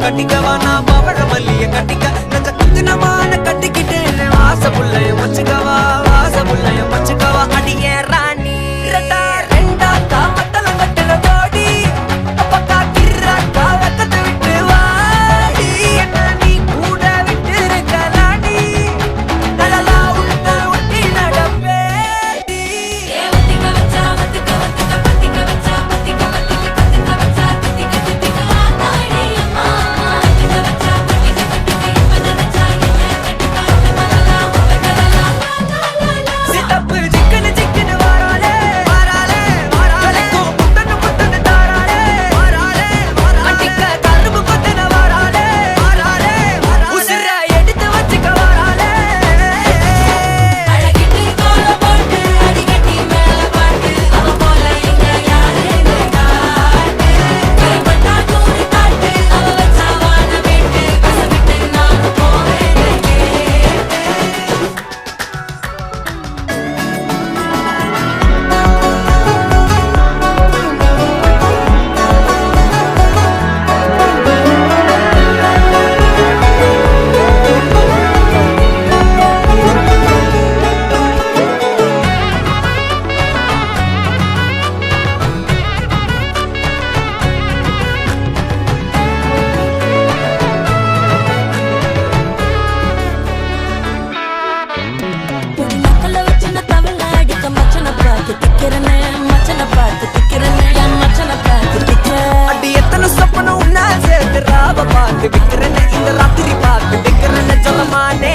கட்டிக்கவா நான் பவழ மல்லிய கட்டிக்க நச்ச குத்தினமான கட்டிக்கிட்டேன்னு வாச புள்ளைய வச்சுக்கவா வாச புள்ளைய வச்சுக்கவா அடியே ராணி ரெண்டா காமத்தல கட்டுற போடி அப்பக்கா கிர்ராக்கா வெக்கத்தை விட்டு வாடி என்ன நீ கூட விட்டு இருக்கலாடி நலலா உள்ள ஒட்டி நடப்பேடி வத்திக்க வச்சா வத்திக்க வத்திக்க பத்திக்க வச்சா பத்திக்க வத்திக்க பத்திக்க வச்சா தித்திக்க தித்திக்க ஆத்தாடி அம்மா வத்திக்க வச்சா பத்திக்க பத்திக்க இப்ப நினைச்சா என்ன கட்டிக்காட்டு மலலாம் உலகலாம் சித்தப்பு சிக்கனு சிக்கனு வாராளே வாராளே வாராளே முத்தன்னு முத்தன்னு தாராளே வாராளே மட்டிக்க கரும்பு கொத்தன வாராளே வாராளே உசுர எடுத்து வச்சுக்க வாராளே அழகிட்டு கோல போட்டு அடிக்கட்டி மேல பாட்டு அவ போல எங்க யாருன்னு காட்டு கைப்பட்டா தூரி காட்டு அவ வச்சா வான விட்டு கசவிட்டு நானும் போவேன் பொடி நக்கல வச்சு நான் தவள அடிக்க மச்சனை பார்த்து திக்கிறனே மச்சனை பார்த்து திக்கிறனே என் மச்சனை பார்த்து திக்கிறேன் அடி எத்தனை சொப்பனம் உன்னா சேர்த்து ராவ பார்த்து விக்கிறேன்னு இந்த ராத்திரி பார்த்து விக்கிறேன்னு சொல்லமானே